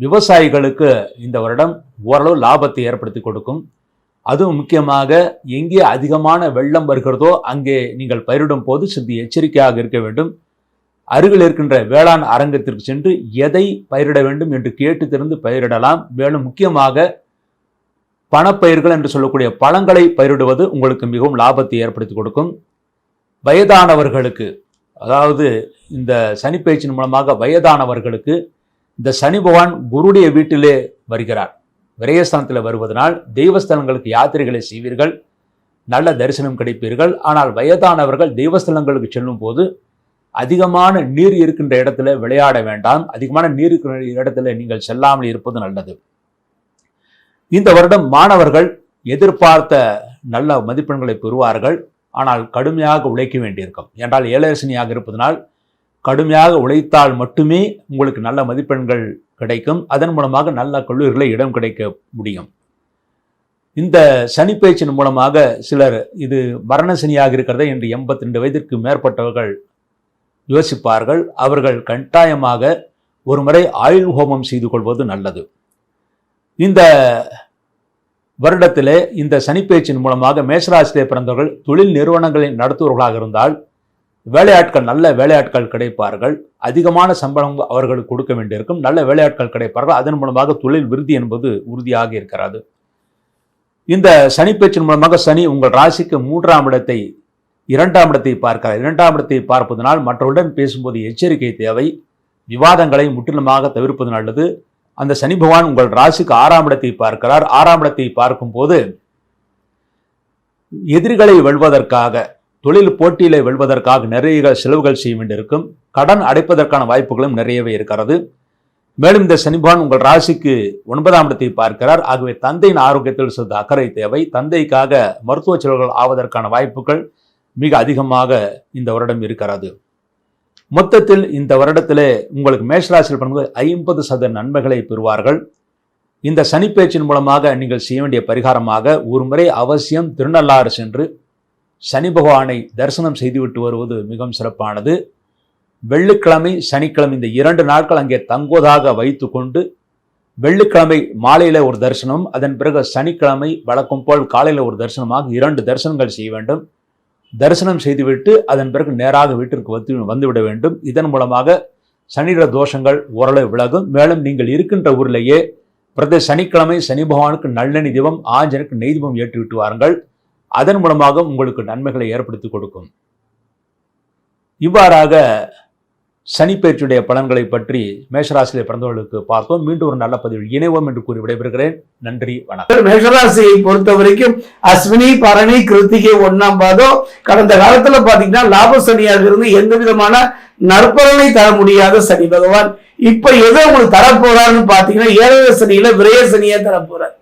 விவசாயிகளுக்கு இந்த வருடம் ஓரளவு லாபத்தை ஏற்படுத்தி கொடுக்கும். அதுவும் முக்கியமாக எங்கே அதிகமான வெள்ளம் வருகிறதோ அங்கே நீங்கள் பயிரிடும் போது சிறிது எச்சரிக்கையாக இருக்க வேண்டும். அருகில் இருக்கின்ற வேளாண் அரங்கத்திற்கு சென்று எதை பயிரிட வேண்டும் என்று கேட்டு தெரிந்து பயிரிடலாம். மேலும் முக்கியமாக பணப்பயிர்கள் என்று சொல்லக்கூடிய பழங்களை பயிரிடுவது உங்களுக்கு மிகவும் லாபத்தை ஏற்படுத்தி கொடுக்கும். வயதானவர்களுக்கு, அதாவது இந்த சனி பயிற்சியின் மூலமாக வயதானவர்களுக்கு இந்த சனி பகவான் குருடைய வீட்டிலே வருகிறார். விரயஸ்தானத்தில் வருவதனால் தெய்வஸ்தலங்களுக்கு யாத்திரைகளை செய்வீர்கள், நல்ல தரிசனம் கிடைப்பீர்கள். ஆனால் வயதானவர்கள் தெய்வஸ்தலங்களுக்கு செல்லும் போது அதிகமான நீர் இருக்கின்ற இடத்துல விளையாட வேண்டாம். அதிகமான நீர் இருக்கிற இடத்துல நீங்கள் செல்லாமல் இருப்பது நல்லது. இந்த வருடம் மாணவர்கள் எதிர்பார்த்த நல்ல மதிப்பெண்களை பெறுவார்கள். ஆனால் கடுமையாக உழைக்க வேண்டியிருக்கும். என்றால் 7.5 சனியாக இருப்பதனால் கடுமையாக உழைத்தால் மட்டுமே உங்களுக்கு நல்ல மதிப்பெண்கள் கிடைக்கும். அதன் மூலமாக நல்ல கல்லூரிகளில் இடம் கிடைக்க முடியும். இந்த சனி பயிற்சியின் மூலமாக சிலர் இது மரண சனியாக இருக்கிறதே என்று 82 வயதிற்கு மேற்பட்டவர்கள் யோசிப்பார்கள். அவர்கள் கட்டாயமாக ஒரு முறை ஆயுள் ஹோமம் செய்து கொள்வது நல்லது. இந்த வருடத்திலே இந்த சனிப்பெயர்ச்சியின் மூலமாக மேஷராசியிலே பிறந்தவர்கள் தொழில் நிறுவனங்களை நடத்துவர்களாக இருந்தால் வேலையாட்கள், நல்ல வேலையாட்கள் கிடைப்பார்கள். அதிகமான சம்பளம் அவர்களுக்கு கொடுக்க வேண்டியிருக்கும். நல்ல வேலையாட்கள் கிடைப்பார்கள். அதன் மூலமாக தொழில் விருத்தி என்பது உறுதியாக இருக்கிறது. இந்த சனிப்பெயர்ச்சியின் மூலமாக சனி உங்கள் ராசிக்கு 3ஆம் இடத்தை 2ஆம் இடத்தை பார்க்கிறார். 2ஆம் இடத்தை பார்ப்பதனால் மற்றவருடன் பேசும்போது எச்சரிக்கை தேவை. விவாதங்களை முற்றிலுமாக தவிர்ப்பது நல்லது. அந்த சனி பகவான் உங்கள் ராசிக்கு 6ஆம் இடத்தை பார்க்கிறார். 6ஆம் இடத்தை பார்க்கும் போது எதிரிகளை வெல்வதற்காக, தொழில் போட்டியில வெல்வதற்காக நிறைய செலவுகள் செய்ய வேண்டியிருக்கும். கடன் அடைப்பதற்கான வாய்ப்புகளும் நிறையவே இருக்கிறது. மேலும் இந்த சனி பகவான் உங்கள் ராசிக்கு 9ஆம் இடத்தை பார்க்கிறார். ஆகவே தந்தையின் ஆரோக்கியத்தில் சிறிது அக்கறை தேவை. தந்தைக்காக மருத்துவ செலவுகள் ஆவதற்கான வாய்ப்புகள் மிக அதிகமாக இந்த வருடம் இருக்கிறது. மொத்தத்தில் இந்த வருடத்திலே உங்களுக்கு மேஷராசியில் பிறந்தவர்கள் 50% நன்மைகளை பெறுவார்கள். இந்த சனிப்பெயர்ச்சியின் மூலமாக நீங்கள் செய்ய வேண்டிய பரிகாரமாக ஒரு முறை அவசியம் திருநள்ளாறு சென்று சனி பகவானை தரிசனம் செய்துவிட்டு வருவது மிகவும் சிறப்பானது. வெள்ளிக்கிழமை சனிக்கிழமை இந்த 2 நாட்கள் அங்கே தங்குவதாக வைத்து கொண்டு வெள்ளிக்கிழமை மாலையில ஒரு தரிசனம், அதன் பிறகு சனிக்கிழமை வழக்கம் போல் காலையில் ஒரு தரிசனமாக 2 தரிசனங்கள் செய்ய வேண்டும். தரிசனம் செய்துவிட்டு அதன் பிறகு நேராக வீட்டிற்கு வந்துவிட வேண்டும். இதன் மூலமாக சனிகிரக தோஷங்கள் ஓரளவு விலகும். மேலும் நீங்கள் இருக்கின்ற ஊரிலேயே பிரதி சனிக்கிழமை சனி பகவானுக்கு நல்லெண்ணெய் தீபம், ஆஞ்சனுக்கு நெய் தீபம் ஏற்றி விட்டு வாருங்கள். அதன் மூலமாக உங்களுக்கு நன்மைகளை ஏற்படுத்தி கொடுக்கும். இவ்வாறாக சனிப்பெயர்ச்சியுடைய பலன்களை பற்றி மேஷராசியிலே பிறந்தவர்களுக்கு பார்த்தோம். மீண்டும் ஒரு நல்ல பதிவில் இணைவோம் என்று கூறி விடைபெறுகிறேன். நன்றி, வணக்கம். மேஷராசியை பொறுத்த வரைக்கும் அஸ்வினி, பரணி, கிருத்திகை 1ஆம் பாதம் கடந்த காலத்துல பாத்தீங்கன்னா லாப சனியாக இருந்து எந்த விதமான நற்பலனை தர முடியாத சனி பகவான் இப்ப எதை உங்களுக்கு தரப்போறாருன்னு பாத்தீங்கன்னா 7வது சனியில விரய சனியை தரப்போறார்.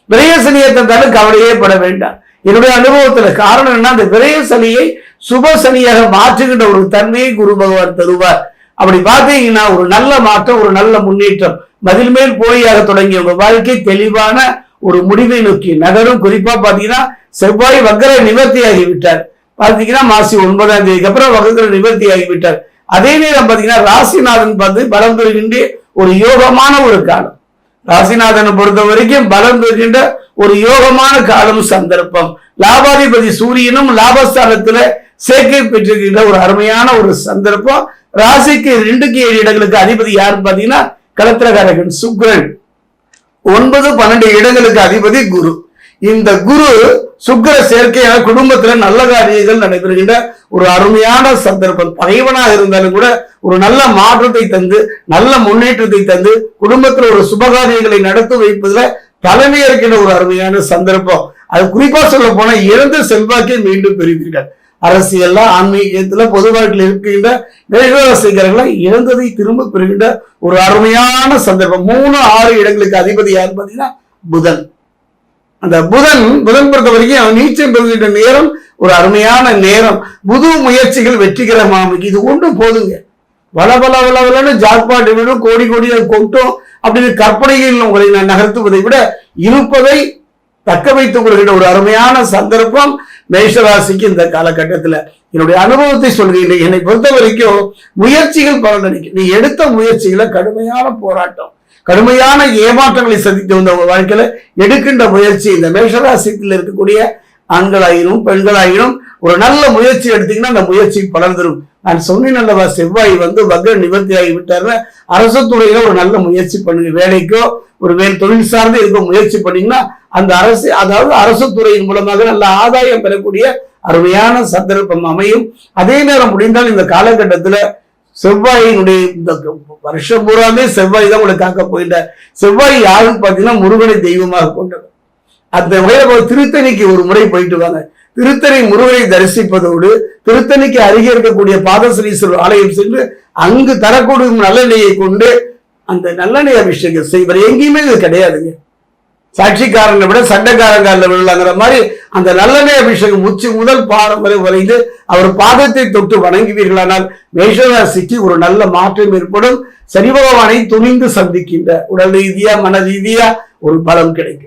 விரய சனியை தந்தாலும் கவலையே பட வேண்டாம். என்னுடைய அனுபவத்துல காரணம் என்ன, அந்த விரய சனியை சுப சனியாக மாற்றுகின்ற ஒரு தன்மையை குரு பகவான் தருவார். அப்படி பார்த்தீங்கன்னா ஒரு நல்ல மாற்றம், ஒரு நல்ல முன்னேற்றம், மதில் மேல் போலியாக தொடங்கிய உங்க வாழ்க்கை தெளிவான ஒரு முடிவை நோக்கி நகரும். குறிப்பா பாத்தீங்கன்னா செவ்வாய் வக்கர நிவர்த்தி ஆகிவிட்டார். பாத்தீங்கன்னா மாசி 9ஆம் தேதிக்கு அப்புறம் வக்கர நிவர்த்தி ஆகிவிட்டார். அதே நேரம் பாத்தீங்கன்னா ராசிநாதன் பார்த்து பலம் பெறுகின்ற ஒரு யோகமான ஒரு காலம். ராசிநாதனை பொறுத்த வரைக்கும் பலம் பெறுகின்ற ஒரு யோகமான காலம், சந்தர்ப்பம். லாபாதிபதி சூரியனும் லாபஸ்தானத்துல சேர்க்கை பெற்றிருக்கின்ற ஒரு அருமையான ஒரு சந்தர்ப்பம். ராசிக்கு 2க்கு 7 இடங்களுக்கு அதிபதி யாருன்னு பாத்தீங்கன்னா களத்திரகாரகன் சுக்கிரன். 9, 12 இடங்களுக்கு அதிபதி குரு. இந்த குரு சுக்கிர சேர்க்கையான குடும்பத்துல நல்ல காரியங்கள் நடைபெறுகின்ற ஒரு அருமையான சந்தர்ப்பம். பகைவனாக இருந்தாலும் கூட ஒரு நல்ல மாற்றத்தை தந்து, நல்ல முன்னேற்றத்தை தந்து, குடும்பத்துல ஒரு சுபகாரியங்களை நடத்தி வைப்பதுல தலைமை இருக்கின்ற ஒரு அருமையான சந்தர்ப்பம். அது குறிப்பா சொல்ல போனா இழந்த செல்வாக்கை மீண்டும் பெறுவீர்கள். அரசியல்ல, ஆன்மீகத்துல, பொது வாழ்க்கையில் இருக்கின்ற மேஷராசிக்காரர்களை இழந்ததை திரும்ப பெறுகின்ற ஒரு அருமையான சந்தர்ப்பம். 3, 6 இடங்களுக்கு அதிபதி யார் பாத்தீங்கன்னா புதன். அந்த புதன் பொறுத்த வரைக்கும் அவன் நீச்சம் பெறுகின்ற நேரம் ஒரு அருமையான நேரம். புது முயற்சிகள் வெற்றிகரமாக இது ஒன்றும் போதுங்க. வளவளன்னு ஜாக்பாட் விடும், கோடி கொட்டும் அப்படின்னு கற்பனையில் உங்களை நான் நகர்த்துவதை விட இருப்பதை தக்க வைத்துக் கொள்கின்ற ஒரு அருமையான சந்தர்ப்பம் மேஷராசிக்கு இந்த காலகட்டத்தில். என்னுடைய அனுபவத்தை சொல்கிறேன். என்னை பொறுத்த வரைக்கும் முயற்சிகள் பலனளிக்கும். நீ எடுத்த முயற்சிகளை கடுமையான போராட்டம், கடுமையான ஏமாற்றங்களை சந்தித்து வந்த உங்க வாழ்க்கையில எடுக்கின்ற முயற்சி, இந்த மேஷராசியில் இருக்கக்கூடிய ஆண்களாயினும் பெண்களாயினும் ஒரு நல்ல முயற்சி எடுத்தீங்கன்னா அந்த முயற்சி பலன் தரும். நான் சொன்னேன் அல்லவா, செவ்வாய் வக்ர நிவர்த்தி ஆகி விட்டாருன்னா அரசு துறையில ஒரு நல்ல முயற்சி பண்ணுங்க. வேலைக்கோ ஒரு மேல் தொழில் சார்ந்து இருக்க முயற்சி பண்ணீங்கன்னா அந்த அரசு துறையின் மூலமாக நல்ல ஆதாயம் பெறக்கூடிய அருமையான சந்தர்ப்பம் அமையும். அதே நேரம் முடிந்தால் இந்த காலகட்டத்துல செவ்வாயினுடைய இந்த வருஷம் பூராமே செவ்வாய் தான் உங்களை காக்க போகின்றார். செவ்வாய் யாருன்னு பாத்தீங்கன்னா முருகனை தெய்வமாக கொண்டவர். அந்த வகையில திருத்தணிக்கு ஒரு முறை போயிட்டு வாங்க. திருத்தணி முருகனை தரிசிப்பதோடு திருத்தணிக்கு அருகே இருக்கக்கூடிய பாதசனீஸ்வரர் ஆலயம் சென்று அங்கு தரக்கூடிய நல்லெண்ணெயை கொண்டு அந்த நல்லெண்ணெய் அபிஷேகம் செய்வார். எங்கேயுமே இது கிடையாதுங்க. சாட்சிக்காரனை விட சண்டைக்காரங்காரில் விழலாங்கிற மாதிரி அந்த நல்லெண்ணெய் அபிஷேகம் உச்சி முதல் பாதம் வரை வரைந்து அவர் பாதத்தை தொட்டு வணங்குவீர்களானால் மேஷராசிக்கு ஒரு நல்ல மாற்றம் ஏற்படும். சனி பகவானை துணிந்து சந்திக்கின்ற உடல் ரீதியா மன ரீதியா ஒரு பலம் கிடைக்கும்.